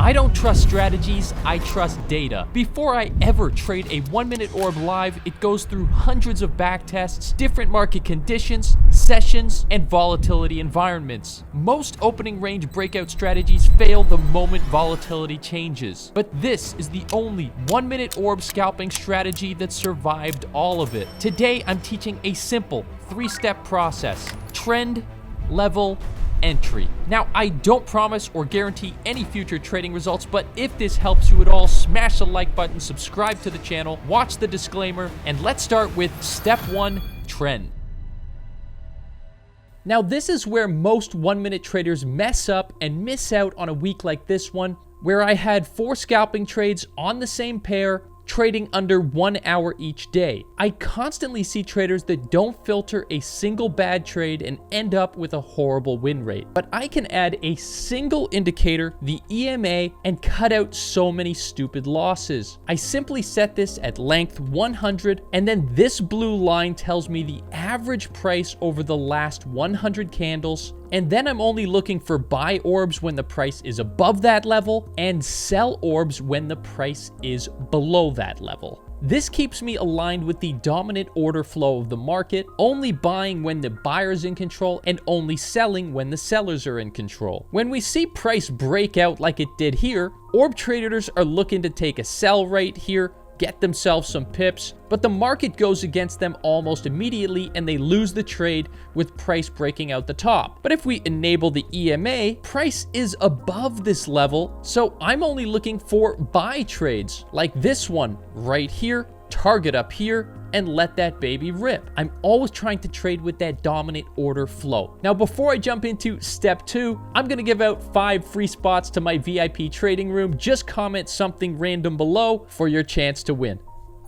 I don't trust strategies, I trust data. Before I ever trade a 1 minute orb live, it goes through hundreds of backtests, different market conditions, sessions, and volatility environments. Most opening range breakout strategies fail the moment volatility changes. But this is the only 1 minute orb scalping strategy that survived all of it. Today, I'm teaching a simple 3-step process: trend, level, entry. Now, I don't promise or guarantee any future trading results, but if this helps you at all, smash the like button, subscribe to the channel, watch the disclaimer, and let's start with step 1, trend. Now, this is where most 1 minute traders mess up and miss out on a week like this one, where I had 4 scalping trades on the same pair, trading under 1 hour each day. I constantly see traders that don't filter a single bad trade and end up with a horrible win rate. But I can add a single indicator, the EMA, and cut out so many stupid losses. I simply set this at length 100, and then this blue line tells me the average price over the last 100 candles. And then I'm only looking for buy orbs when the price is above that level and sell orbs when the price is below that level. This keeps me aligned with the dominant order flow of the market, only buying when the buyer's in control and only selling when the sellers are in control. When we see price break out like it did here, orb traders are looking to take a sell right here, get themselves some pips, but the market goes against them almost immediately and they lose the trade with price breaking out the top. But if we enable the EMA, price is above this level, so I'm only looking for buy trades like this one right here, target up here, and let that baby rip. I'm always trying to trade with that dominant order flow. Now, before I jump into step 2, I'm gonna give out 5 free spots to my VIP trading room. Just comment something random below for your chance to win.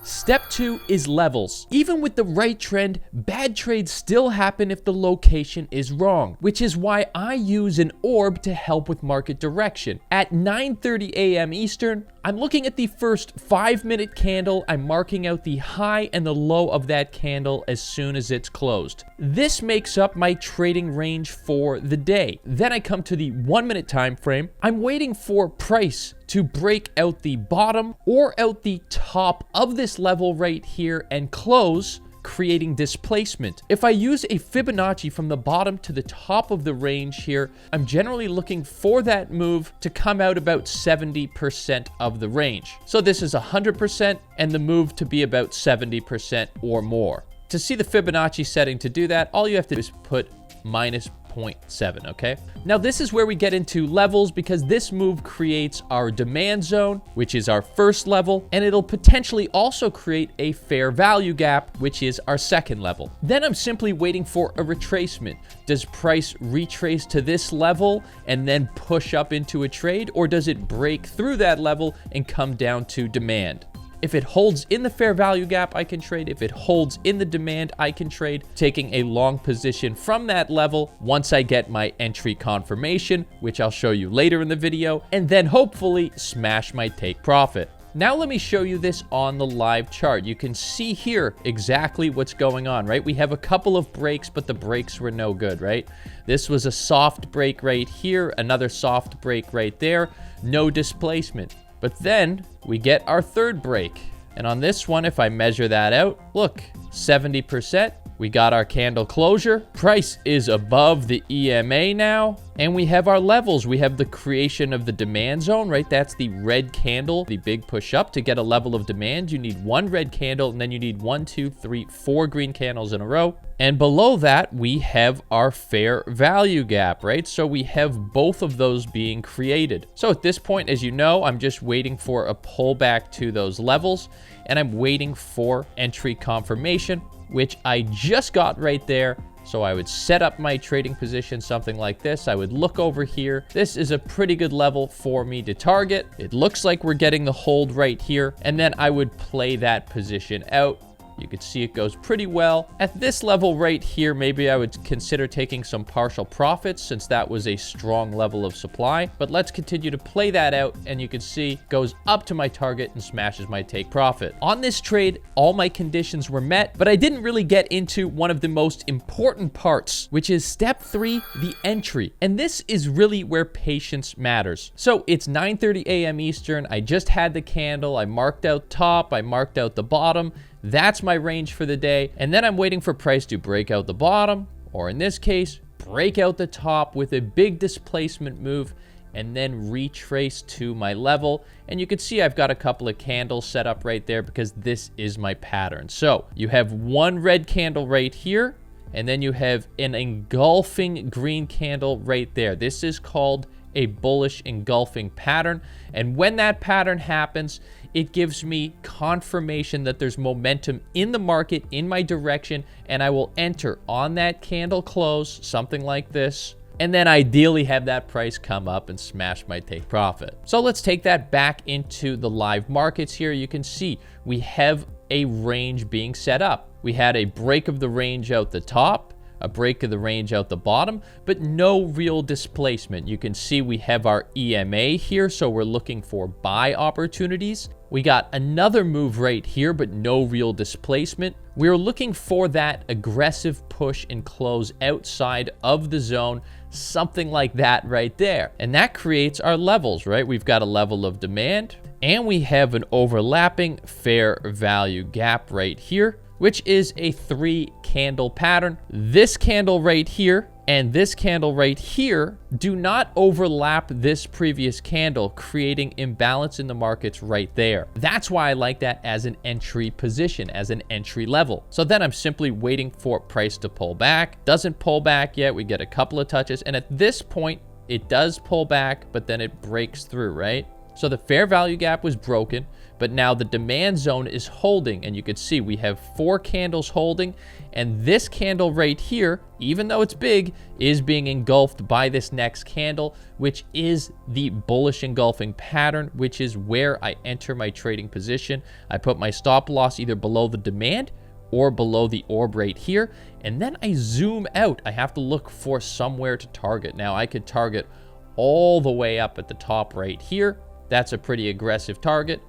Step 2 is levels. Even with the right trend, bad trades still happen if the location is wrong, which is why I use an orb to help with market direction. At 9:30 a.m. Eastern, I'm looking at the first 5-minute candle. I'm marking out the high and the low of that candle as soon as it's closed. This makes up my trading range for the day. Then I come to the 1-minute time frame. I'm waiting for price to break out the bottom or out the top of this level right here and close, creating displacement. If I use a Fibonacci from the bottom to the top of the range here, I'm generally looking for that move to come out about 70% of the range. So this is 100% and the move to be about 70% or more. To see the Fibonacci setting to do that, all you have to do is put minus 0.7, okay? Now this is where we get into levels, because this move creates our demand zone, which is our first level, and it'll potentially also create a fair value gap, which is our second level. Then I'm simply waiting for a retracement. Does price retrace to this level and then push up into a trade, or does it break through that level and come down to demand? If it holds in the fair value gap, I can trade. If it holds in the demand, I can trade, taking a long position from that level once I get my entry confirmation, which I'll show you later in the video, and then hopefully smash my take profit. Now let me show you this on the live chart. You can see here exactly what's going on, right? We have a couple of breaks, but the breaks were no good, right? This was a soft break right here, another soft break right there, no displacement. But then we get our third break. And on this one, if I measure that out, look, 70%. We got our candle closure. Price is above the EMA now. And we have our levels. We have the creation of the demand zone, right? That's the red candle, the big push up. To get a level of demand, you need 1 red candle, and then you need 1, 2, 3, 4 green candles in a row. And below that, we have our fair value gap, right? So we have both of those being created. So at this point, as you know, I'm just waiting for a pullback to those levels, and I'm waiting for entry confirmation, which I just got right there. So I would set up my trading position something like this. I would look over here. This is a pretty good level for me to target. It looks like we're getting the hold right here. And then I would play that position out You can see it goes pretty well. At this level right here, maybe I would consider taking some partial profits since that was a strong level of supply. But let's continue to play that out, and you can see goes up to my target and smashes my take profit. On this trade, all my conditions were met, but I didn't really get into one of the most important parts, which is step 3, the entry. And this is really where patience matters. So it's 9:30 a.m. Eastern. I just had the candle. I marked out top. I marked out the bottom. That's my range for the day. And then I'm waiting for price to break out the bottom, or in this case, break out the top with a big displacement move, and then retrace to my level. And you can see I've got a couple of candles set up right there because this is my pattern. So you have one red candle right here, and then you have an engulfing green candle right there. This is called a bullish engulfing pattern. And when that pattern happens, it gives me confirmation that there's momentum in the market in my direction, and I will enter on that candle close, something like this, and then ideally have that price come up and smash my take profit. So let's take that back into the live markets here. You can see we have a range being set up. We had a break of the range out the top, a break of the range out the bottom, but no real displacement. You can see we have our EMA here, so we're looking for buy opportunities. We got another move right here, but no real displacement. We're looking for that aggressive push and close outside of the zone, something like that right there. And that creates our levels, right? We've got a level of demand, and we have an overlapping fair value gap right here, which is a 3 candle pattern. This candle right here and this candle right here do not overlap this previous candle, creating imbalance in the markets right there. That's why I like that as an entry position, as an entry level. So then I'm simply waiting for price to pull back. Doesn't pull back yet. We get a couple of touches, and at this point it does pull back, but then it breaks through, right? So the fair value gap was broken, but now the demand zone is holding, and you can see we have 4 candles holding, and this candle right here, even though it's big, is being engulfed by this next candle, which is the bullish engulfing pattern, which is where I enter my trading position. I put my stop loss either below the demand or below the orb right here, and then I zoom out. I have to look for somewhere to target. Now I could target all the way up at the top right here. That's a pretty aggressive target.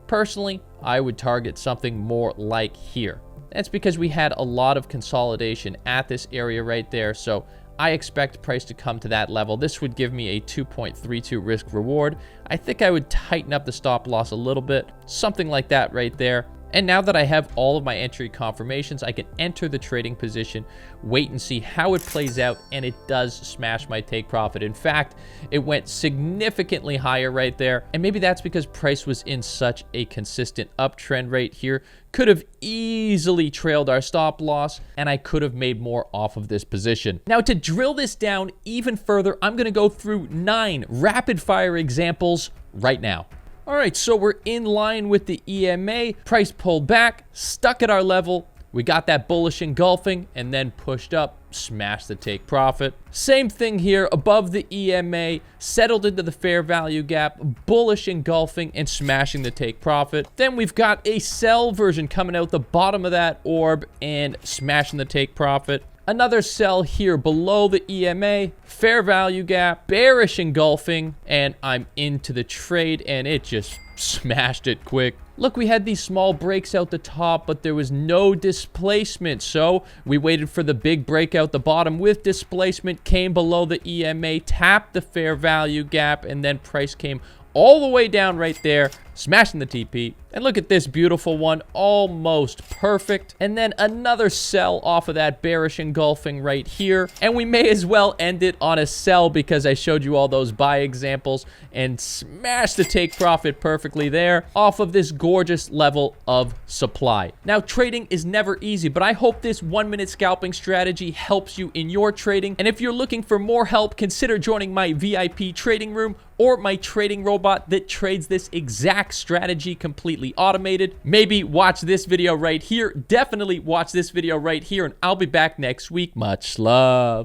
Personally, I would target something more like here. That's because we had a lot of consolidation at this area right there, so I expect price to come to that level. This would give me a 2.32 risk reward. I think I would tighten up the stop loss a little bit, something like that right there. And now that I have all of my entry confirmations, I can enter the trading position, wait and see how it plays out, and it does smash my take profit. In fact, it went significantly higher right there, and maybe that's because price was in such a consistent uptrend right here. Could have easily trailed our stop loss, and I could have made more off of this position. Now, to drill this down even further, I'm going to go through 9 rapid-fire examples right now. All right, so we're in line with the EMA. Price pulled back, stuck at our level. We got that bullish engulfing and then pushed up, smashed the take profit. Same thing here, above the EMA, settled into the fair value gap, bullish engulfing and smashing the take profit. Then we've got a sell version coming out the bottom of that orb and smashing the take profit. Another sell here below the EMA, fair value gap, bearish engulfing, and I'm into the trade, and it just smashed it quick. Look, we had these small breaks out the top, but there was no displacement, so we waited for the big break out the bottom with displacement, came below the EMA, tapped the fair value gap, and then price came all the way down right there, smashing the TP. And look at this beautiful one, almost perfect. And then another sell off of that bearish engulfing right here. And we may as well end it on a sell because I showed you all those buy examples and smashed the take profit perfectly there off of this gorgeous level of supply. Now, trading is never easy, but I hope this 1-minute scalping strategy helps you in your trading. And if you're looking for more help, consider joining my VIP trading room or my trading robot that trades this exact strategy completely automated. Maybe watch this video right here. Definitely watch this video right here, and I'll be back next week. Much love.